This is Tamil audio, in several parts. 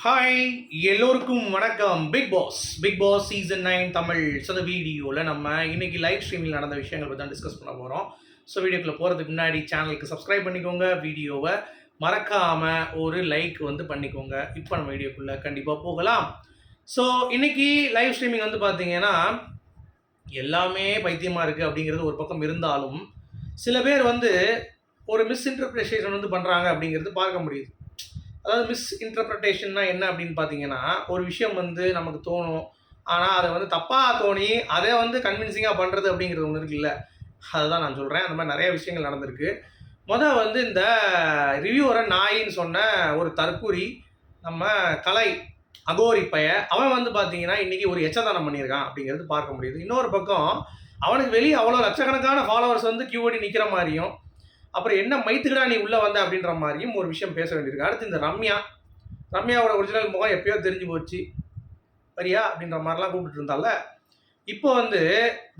ஹாய், எல்லோருக்கும் வணக்கம். Bigg Boss season 9 Tamil. So இந்த வீடியோவில் நம்ம இன்னைக்கு லைவ் ஸ்ட்ரீமில் நடந்த விஷயங்கள் பற்றி தான் டிஸ்கஸ் பண்ண போகிறோம். ஸோ வீடியோக்குள்ளே போகிறதுக்கு முன்னாடி சேனலுக்கு சப்ஸ்கிரைப் பண்ணிக்கோங்க, வீடியோவை மறக்காமல் ஒரு லைக் பண்ணிக்கோங்க. இப்போ நம்ம வீடியோக்குள்ளே கண்டிப்பாக போகலாம். ஸோ இன்னைக்கு லைவ் ஸ்ட்ரீமிங் பார்த்தீங்கன்னா எல்லாமே பைத்தியமாக இருக்குது அப்படிங்கிறது ஒரு பக்கம் இருந்தாலும் சில பேர் ஒரு மிஸ்இன்டர்பிரேஷன் பண்ணுறாங்க அப்படிங்கிறது பார்க்க முடியுது. அதாவது மிஸ்இன்டர்பிரட்டேஷன்னா என்ன அப்படின்னு பார்த்தீங்கன்னா, ஒரு விஷயம் நமக்கு தோணும். ஆனால் அதை தப்பாக தோணி அதை கன்வின்சிங்காக பண்ணுறது அப்படிங்கிறது ஒன்று இருக்குல்ல, அதுதான் நான் சொல்கிறேன். அந்த மாதிரி நிறைய விஷயங்கள் நடந்திருக்கு. இந்த ரிவ்யூவரை நாயின்னு சொன்ன ஒரு தற்குறி நம்ம கலை அகோரி பைய அவன் பார்த்தீங்கன்னா இன்றைக்கி ஒரு எச்சதானம் பண்ணியிருக்கான் அப்படிங்கிறது பார்க்க முடியுது. இன்னொரு பக்கம் அவனுக்கு வெளியே அவ்வளோ லட்சக்கணக்கான ஃபாலோவர்ஸ் கியூடி நிற்கிற மாதிரியும், அப்புறம் என்ன மைத்துக்கடா நீ உள்ளே வந்த அப்படின்ற மாதிரியும் ஒரு விஷயம் பேச வேண்டியிருக்கு. அடுத்து இந்த ரம்யாவோட ஒரிஜினல் முகம் எப்பயோ தெரிஞ்சு போச்சு, சரியா அப்படின்ற மாதிரிலாம் கூப்பிட்டு இருந்தால, இப்போ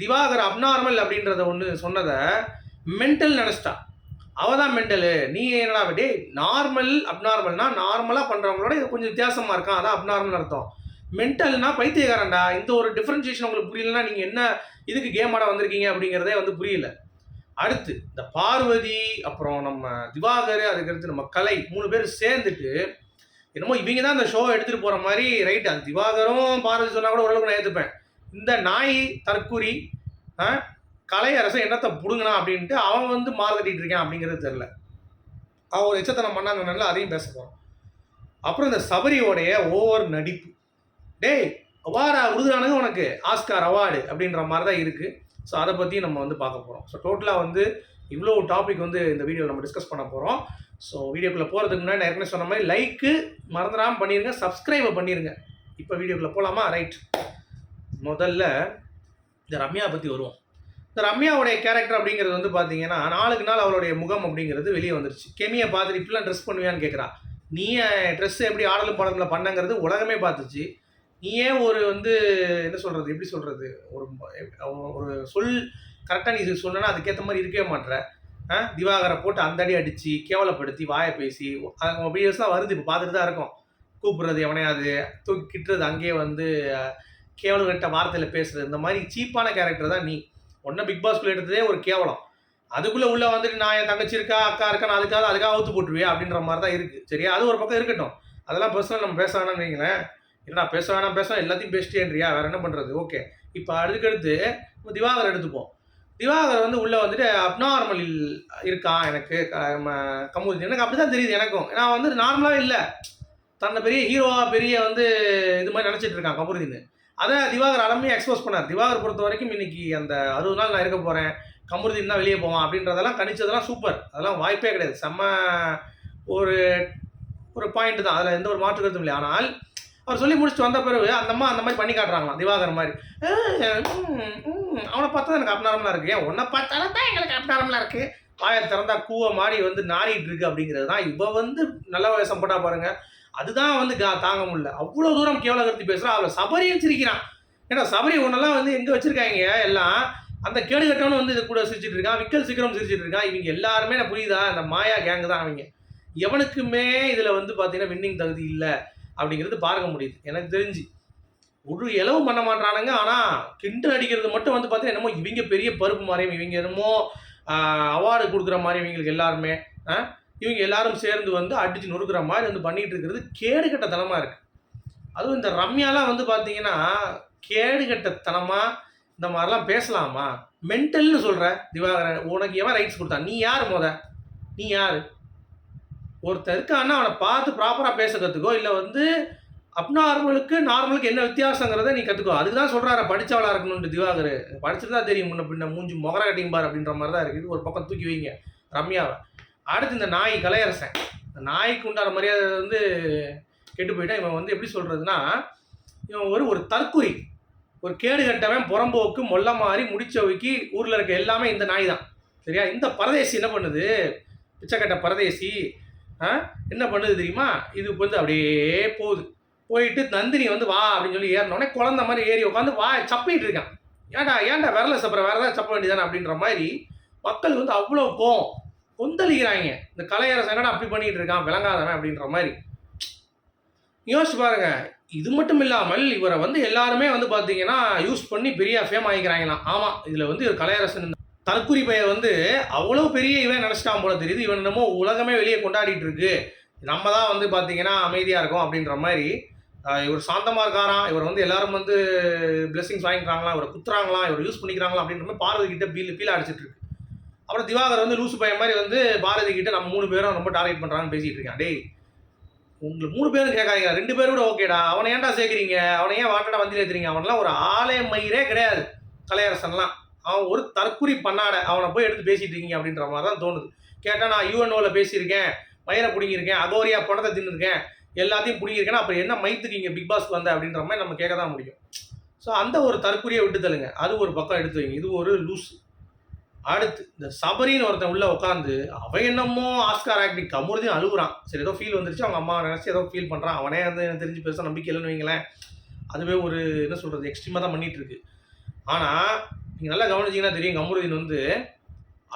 திவாகர் அப்நார்மல் அப்படின்றத ஒன்று சொன்னதை மென்டல் நினச்சிட்டா. அவள் தான் மென்டலு, நீ என்னடா டே நார்மல் அப்நார்மல்னா நார்மலாக பண்ணுறவங்களோட இது கொஞ்சம் வித்தியாசமாக இருக்கான், அதான் அப்நார்மல் அர்த்தம். மென்டல்னா பைத்தியக்காரன்டா. இந்த ஒரு டிஃப்ரென்சியேஷன் உங்களுக்கு புரியலன்னா நீங்கள் என்ன இதுக்கு கேம் ஆட வந்திருக்கீங்க அப்படிங்கிறதே புரியல. அடுத்து இந்த பார்வதி, அப்புறம் நம்ம திவாகர், அதுக்கடுத்து நம்ம கலை 3 பேர் சேர்ந்துட்டு என்னமோ இவங்க தான் இந்த ஷோவை எடுத்துகிட்டு போகிற மாதிரி. ரைட்டு, அது திவாகரும் பார்வதி சொன்னால் கூட ஓரளவுக்கு நான் ஏற்றுப்பேன். இந்த நாய் தற்குறி கலை அரசன் என்னத்தை பிடுங்கினா அப்படின்ட்டு அவன் மார்க்கெட்டிட்டு இருக்கான் அப்படிங்கிறது தெரில. அவன் ஒரு எச்சத்தனம் பண்ணாங்கனால அதையும் பேச போகிறான். அப்புறம் இந்த சபரியோடைய ஓவர் நடிப்பு, டேய் அவார்டா விடுதுறானுங்க உனக்கு ஆஸ்கார் அவார்டு அப்படின்ற மாதிரி தான் இருக்குது. ஸோ அதை பற்றியும் நம்ம பார்க்க போகிறோம். ஸோ டோட்டலாக இவ்வளோ டாபிக் இந்த வீடியோவில் நம்ம டிஸ்கஸ் பண்ண போகிறோம். ஸோ வீடியோக்குள்ளே போகிறதுக்கு முன்னாடி நான் ஏற்கனவே சொன்ன மாதிரி லைக்கு மறந்துடாமல் பண்ணிடுங்க, சப்ஸ்கிரைபை பண்ணிடுங்க. இப்போ வீடியோக்குள்ளே போகலாமா? ரைட், முதல்ல இந்த ரம்யா பற்றி வருவோம். இந்த ரம்யாவுடைய கேரக்டர் அப்படிங்கிறது பார்த்தீங்கன்னா நாளுக்கு நாள் அவளுடைய முகம் அப்படிங்கிறது வெளியே வந்துருச்சு. கெமியை பார்த்துட்டு இப்படிலாம் ட்ரெஸ் பண்ணுவியான்னு கேட்குறா. நீ ட்ரெஸ் எப்படி ஆடலும் பாடலும் பண்ணங்கிறது உலகமே பார்த்துச்சு. நீ ஏன் ஒரு என்ன சொல்கிறது, எப்படி சொல்கிறது, ஒரு சொல் கரெக்டாக நீ சொன்னா அதுக்கேற்ற மாதிரி இருக்கவே மாட்டேற. திவாகரை போட்டு அந்த அடி அடித்து கேவலப்படுத்தி வாயை பேசி வீடியோஸ்லாம் வருது, இப்போ பார்த்துட்டு தான் இருக்கும். கூப்பிட்றது எவனையாவது தூக்கி கிட்டுறது, அங்கேயே கேவலப்பட்ட வார்த்தையில் பேசுகிறது, இந்த மாதிரி சீப்பான கேரக்டர் தான் நீ. ஒன்றை பிக் பாஸ்குள்ளே எடுத்ததே ஒரு கேவலம். அதுக்குள்ளே உள்ளே நான் என் தங்கச்சி இருக்கா அக்கா இருக்கான்னு அதுக்காக அவுத்து போட்டுருவியா அப்படின்ற மாதிரி தான் இருக்குது. சரியா, அது ஒரு பக்கம் இருக்கட்டும். அதெல்லாம் பர்சனல் நம்ம பேச வேணாம்னு வைங்களேன். என்ன பேச வேணாம் எல்லாத்தையும் பேசிட்டேன்றியா, வேறு என்ன பண்ணுறது? ஓகே, இப்போ அதுக்கடுத்து திவாகர் எடுத்துப்போம். திவாகர் உள்ளே அப்நார்மல் இருக்கான். எனக்கு கமுதி எனக்கு அப்படி தான் தெரியுது. எனக்கும் நான் நார்மலாகவே இல்லை, தன்னை பெரிய ஹீரோவாக பெரிய இது மாதிரி நினச்சிட்டு இருக்கான் கமுதின்னு. அதை திவாகர் அலமையாக எக்ஸ்போஸ் பண்ணார். திவாகர் பொறுத்த வரைக்கும் இன்னைக்கு அந்த 60 நாள் நான் இருக்க போகிறேன், கமுதின் தான் வெளியே போவான் அப்படின்றதெல்லாம் கணிச்சதெல்லாம் சூப்பர். அதெல்லாம் வாய்ப்பே கிடையாது. செம்ம ஒரு பாயிண்ட் தான், அதில் எந்த ஒரு மாற்று கருத்தும் இல்லை. ஆனால் அவர் சொல்லி முடிச்சுட்டு வந்த பிறகு அந்த மாதிரி பண்ணி காட்டுறாங்களாம் திவாகர் மாதிரி. அவனை பார்த்தா எனக்கு அப்நார்மலாக இருக்குது, ஏன் உன்னை பார்த்தாலும் தான் எங்களுக்கு அப்நார்மலாக இருக்குது, வாயை திறந்தா கூவ மாடி நாடிட்டு இருக்கு அப்படிங்கிறது தான். இப்போ நல்ல வயசம் போட்டால் பாருங்கள், அதுதான் தாங்க முடியல. அவ்வளோ தூரம் கேவலகர்த்தி பேசுகிறான். அவளை சபரியும் சிரிக்கிறான். ஏன்னா சபரி ஒன்றெல்லாம் எங்கே வச்சுருக்காங்க எல்லாம், அந்த கேடு கட்டவனு இது கூட சிரிச்சிட்டு இருக்கான், விக்கல் சீக்கிரம் சிரிச்சிட்டு இருக்கான். இவங்க எல்லாருமே நான் புரியுதா, இந்த மாயா கேங்கு தான் அவங்க. எவனுக்குமே இதில் பார்த்தீங்கன்னா வின்னிங் தகுதி இல்லை அப்படிங்கிறது பார்க்க முடியுது. எனக்கு தெரிஞ்சு ஒரு இளவு பண்ண மாட்டானுங்க. ஆனால் கிண்டல் அடிக்கிறது மட்டும் பார்த்தீங்கன்னா என்னமோ இவங்க பெரிய பருப்பு மாதிரியும், இவங்க என்னமோ அவார்டு கொடுக்குற மாதிரி இவங்களுக்கு எல்லாருமே இவங்க எல்லாரும் சேர்ந்து அடித்து நொறுக்கிற மாதிரி பண்ணிகிட்டு இருக்கிறது கேடுகட்ட தனமாக இருக்குது. அதுவும் இந்த ரம்யாலாம் பார்த்தீங்கன்னா கேடுகட்டத்தனமாக இந்த மாதிரிலாம் பேசலாமா? மென்டல்னு சொல்கிற திவாகரன், உனக்கு எவன் ரைட்ஸ் கொடுத்தான்? நீ யார்? நீ யார்? ஒருத்தர் இருக்கான்னா அவனை பார்த்து ப்ராப்பராக பேச கற்றுக்கோ, இல்லை அப்நார்மலுக்கு நார்மலுக்கு என்ன வித்தியாசங்கிறத நீ கற்றுக்கோ. அதுக்கு தான் சொல்கிறாரு படித்தவளாக இருக்கணும்னு. திவாகர் படிச்சுட்டு தான் தெரியும், முன்ன பின்ன மூஞ்சி மொகர கட்டிங் பார் அப்படின்ற மாதிரி தான் இருக்குது. ஒரு பக்கம் தூக்கி வைங்க ரம்யாவை. அடுத்து இந்த நாய் கலையரசன், இந்த நாய்க்கு உண்டான மரியாதை கெட்டு போயிட்டான். இவன் எப்படி சொல்கிறதுனா, இவன் ஒரு தற்குறி, ஒரு கேடு கட்டவன், புறம்போக்கு, மொல்ல மாதிரி முடிச்சவைக்கு ஊரில் இருக்க எல்லாமே இந்த நாய் தான். சரியா, இந்த பரதேசி என்ன பண்ணுது, பிச்சைக்கட்ட பரதேசி என்ன பண்ணுது தெரியுமா? இது அப்படியே போயிட்டு நந்தினி வா அப்படின்னு சொல்லி ஏறினோடனே குழந்த மாதிரி ஏறி உட்காந்து சப்பிட்டு இருக்கான். ஏன்டா விரல சப்புற, வேறு ஏதாவது சப்ப வேண்டியதானே அப்படின்ற மாதிரி மக்கள் அவ்வளோ கொந்தளிக்கிறாங்க. இந்த கலையரசன் என்னடா அப்படி பண்ணிகிட்டு இருக்கான் விளங்காதவன் அப்படின்ற மாதிரி. யோசிச்சு பாருங்க. இது மட்டும் இல்லாமல் இவரை வந்து எல்லாருமே வந்து பார்த்தீங்கன்னா, யூஸ் பண்ணி பெரிய ஃபேம் ஆகிக்கிறாங்களாம். ஆமா, இதில வந்து ஒரு கலையரசன் தற்குறி பையன் வந்து அவ்வளோ பெரிய இவன் நினச்சிட்டான் போல தெரியுது. இவன் என்னமோ உலகமே வெளியே கொண்டாடிட்டு இருக்கு. நம்ம தான் வந்து பார்த்தீங்கன்னா அமைதியா இருக்கோம் அப்படின்ற மாரி, இவர் சாந்தமா இருக்காராம். இவர் வந்து எல்லாரும் வந்து பிளெஸிங்ஸ் வாங்கிக்கிறாங்களாம். இவர குத்துறாங்களாம். இவர யூஸ் பண்ணிக்கிறாங்களாம் அப்படின்ற மாரி பார்வதி கிட்ட பீல அடிச்சிட்டு இருக்கு. அப்புறம் திவாகர் வந்து லூசு பையன் மாரி வந்து பாரதி கிட்ட நம்ம 3 பேரும் ரொம்ப டார்கெட் பண்றாங்கன்னு பேசிட்டு இருக்கான். டேய், உங்கள 3 பேரும் கேட்காதீங்க. 2 பேர் கூட ஓகேடா. அவன ஏன்டா சேர்க்கிறீங்க? அவன ஏன் வாண்டடா வண்டியில ஏத்துறீங்க? அவன்லாம் ஒரு ஆளே மயிரே கிடையாது. கலையரசன்லாம். அவன் ஒரு தற்குறி பண்ணாட. அவன போய் எடுத்து பேசிட்டு இருக்கீங்க அப்படின்ற மாரி தான் தோணுது. கேட்டா நான் யுஎன்ஓல பேசியிருக்கேன். மயிர புடுங்கியிருக்கேன். அகோரியா பணத்த தின்னுருக்கேன். எல்லாத்தையும் புடுங்கியிருக்கேன்னா, அப்புறம் என்ன மயித்துக்கு இங்க பிக் பாஸ்க்கு வந்த அப்படின்ற மாரி நம்ம கேட்க தான் முடியும். ஸோ அந்த ஒரு தற்குறிய விட்டு தள்ளுங்க. அது ஒரு பக்கம் எடுத்து வைங்க. இது ஒரு லூசு. அடுத்து இந்த சபரின்னு ஒருத்தன் உள்ள உட்காந்து அவன் என்னமோ ஆஸ்கார் ஆக்டிங் கமுறுதையும் அழுகுறான். சரி, ஏதோ ஃபீல் வந்துருச்சு. அவங்க அம்மா நினச்சி ஏதோ ஃபீல் பண்ணுறான். அவனே வந்து எனக்கு தெரிஞ்சு பெருசாக நம்பிக்கை இல்லைன்னு வைங்களேன். அதுவே ஒரு என்ன சொல்கிறது, எக்ஸ்ட்ரீமாக தான் பண்ணிட்டு இருக்கு. ஆனால் நீங்கள் நல்லா கவனிச்சிங்கன்னா தெரியும், கமுறுதீன் வந்து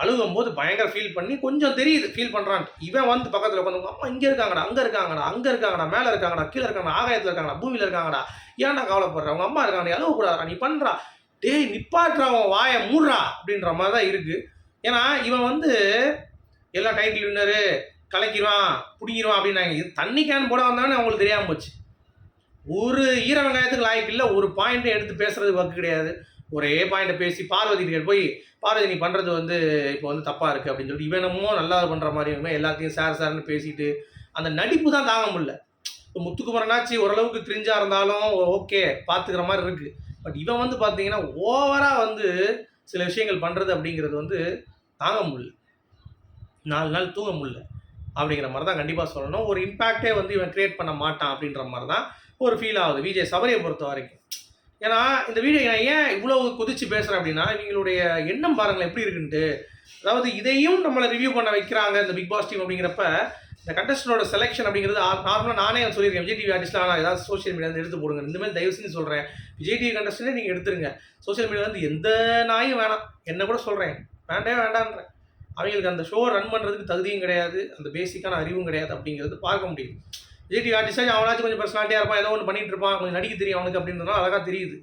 அழுகும்போது பயங்கர ஃபீல் பண்ணி கொஞ்சம் தெரியுது ஃபீல் பண்ணுறான்ட்டு. இவன் வந்து பக்கத்தில் உட்காந்து அம்மா இங்கே இருக்காங்கடா, அங்கே இருக்காங்கடா, அங்கே இருக்காங்கடா, மேலே இருக்காங்கடா, கீழே இருக்காங்கடா, ஆகாயத்தில் இருக்காங்கடா, பூமியில் இருக்காங்கடா, ஏன்டா கவலைப்படுற, அவங்க அம்மா இருக்காங்க, நீ அழுவக்கூடாதா, நீ பண்ணுறா, டேய் நிப்பாட்டுறா, அவன் வாயை மூடுறா அப்படின்ற மாதிரி தான் இருக்குது. ஏன்னா இவன் வந்து எல்லா டைட்டில் வின்னரு கலக்கிடுவான் பிடிங்கிடுவான் அப்படின்னாங்க. இது தண்ணி கேன் போட வந்தானே அவங்களுக்கு தெரியாமல் போச்சு. ஒரு ஈர வெங்காயத்துக்கு லாய்க்கு இல்லை. ஒரு பாயிண்ட்டை எடுத்து பேசுறது வக்கு கிடையாது. ஒரே பாயிண்ட்டை பேசி பார்வதி கிட்ட போய் பார்வதி நீ பண்ணுறது வந்து இப்போ வந்து தப்பாக இருக்குது அப்படின்னு சொல்லிட்டு இவனமோ நல்லா பண்ணுற மாதிரியுமே எல்லாத்தையும் சார்னு பேசிட்டு அந்த நடிப்பு தான் தாங்க முடியல. இப்போ முத்துக்குமரனாச்சு ஓரளவுக்கு கிரிஞ்சாக இருந்தாலும் ஓகே பார்த்துக்கிற மாதிரி இருக்குது. பட் இவன் வந்து பார்த்தீங்கன்னா ஓவராக வந்து சில விஷயங்கள் பண்ணுறது அப்படிங்கிறது வந்து தாங்க முடியல. 4 நாள் தூங்க முடியல அப்படிங்கிற மாதிரி தான் கண்டிப்பாக சொல்லணும். ஒரு இம்பேக்டே வந்து இவன் கிரியேட் பண்ண மாட்டான் அப்படின்ற மாதிரி தான் ஒரு ஃபீல் ஆகுது விஜய் சபரியை பொறுத்த வரைக்கும். ஏன்னா இந்த வீடியோ நான் ஏன் இவ்வளோ குதிச்சு பேசுகிறேன் அப்படின்னா, இவங்களுடைய எண்ணம் பாருங்களேன் எப்படி இருக்குன்ட்டு. அதாவது இதையும் நம்மளை ரிவ்யூ பண்ண வைக்கிறாங்க இந்த பிக் பாஸ் டீம் அப்படிங்கிறப்ப, இந்த கண்டஸ்டனோட செலெக்ஷன் அப்படிங்கிறது நார்மலாக நானே சொல்லியிருக்கேன். விஜய் டிவி ஆர்டிஸ்ட்லாம் ஆனால் ஏதாவது சோஷியல் மீடியா எடுத்து போடுங்க. இந்த மாதிரி தயவு செஞ்சு சொல்கிறேன், விஜய் டிவி கண்டஸ்டனே நீங்கள் எடுத்துருங்க. சோஷியல் மீடியா வந்து எந்த நாயும் வேணாம். என்ன கூட சொல்கிறேன், வேண்டவே வேண்டான்றேன். அவங்களுக்கு அந்த ஷோ ரன் பண்ணுறதுக்கு தகுதியும் கிடையாது, அந்த பேசிக்கான அறிவும் கிடையாது அப்படிங்கிறது பார்க்க முடியுது. விஜய் டிவி ஆர்டிஸ்டாக அவனாச்சும் கொஞ்சம் பர்சனாலிட்டியாக இருப்பான், ஏதோ ஒன்று பண்ணிட்டு இருப்பான், கொஞ்சம் நடிக்க தெரியும் அவனுக்கு அப்படின்றதுனால அழகாக தெரியுது.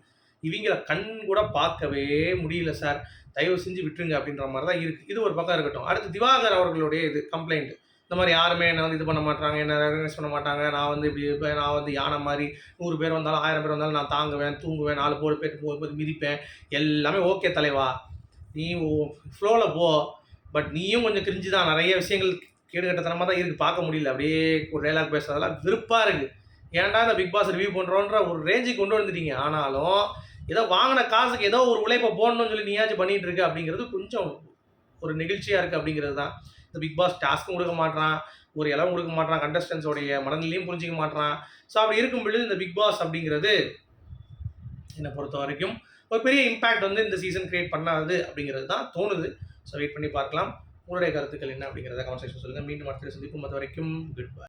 இவங்கள கண் கூட பார்க்கவே முடியல சார், தயவு செஞ்சு விட்டுருங்க அப்படின்ற மாதிரி தான் இருக்குது. இது ஒரு பக்கம் இருக்கட்டும். அடுத்து திவாகர் அவர்களுடைய இது கம்ப்ளைண்ட், இந்த மாதிரி யாருமே என்ன வந்து இது பண்ண மாட்டாங்க, என்ன ரெகனைஸ் பண்ண மாட்டாங்க, நான் வந்து இப்படி இருப்பேன், நான் வந்து யானை மாதிரி 100 பேர் வந்தாலும் 1000 பேர் வந்தாலும் நான் தாங்குவேன், தூங்குவேன், 4 பேர் போகும்போது மிதிப்பேன், எல்லாமே ஓகே தலைவா, நீ ஃப்ளோவில் போ. பட் நீயும் கொஞ்சம் கிரிஞ்சு தான், நிறைய விஷயங்கள் கேடுகட்டத்தனமாக தான் இருக்குது, பார்க்க முடியல. அப்படியே ஒரு டைலாக் பேசுறதெல்லாம் விருப்பாக இருக்குது. ஏன்டா இந்த பிக் பாஸ் ரிவ்யூ பண்ணுறோன்ற ஒரு ரேஞ்சுக்கு கொண்டு வந்துட்டீங்க. ஆனாலும் ஏதோ வாங்கின காசுக்கு ஏதோ ஒரு உழைப்பை போடணும்னு சொல்லி நீயாச்சும் பண்ணிகிட்டு இருக்கு அப்படிங்கிறது கொஞ்சம் ஒரு நெகிழ்ச்சியாக இருக்குது அப்படிங்கிறது தான். இந்த பிக் பாஸ் டாஸ்க்கும் கொடுக்க மாட்டான், ஒரு இளவும் கொடுக்க மாட்டான், கண்டஸ்டன்ஸோடைய மனநிலையும் புரிஞ்சிக்க மாட்டான். ஸோ அப்படி இருக்கும் பொழுது இந்த பிக் பாஸ் அப்படிங்கிறது என்னை பொறுத்த வரைக்கும் ஒரு பெரிய இம்பேக்ட் வந்து இந்த சீசன் கிரியேட் பண்ணாது அப்படிங்கிறது தான் தோணுது. ஸோ வெயிட் பண்ணி பார்க்கலாம். உங்களுடைய கருத்துக்கள் என்ன அப்படிங்கிறத கமெண்ட் செக்ஷன் சொல்லுங்கள். மீண்டும் அடுத்த சந்திக்கும். அது வரைக்கும் குட் பை.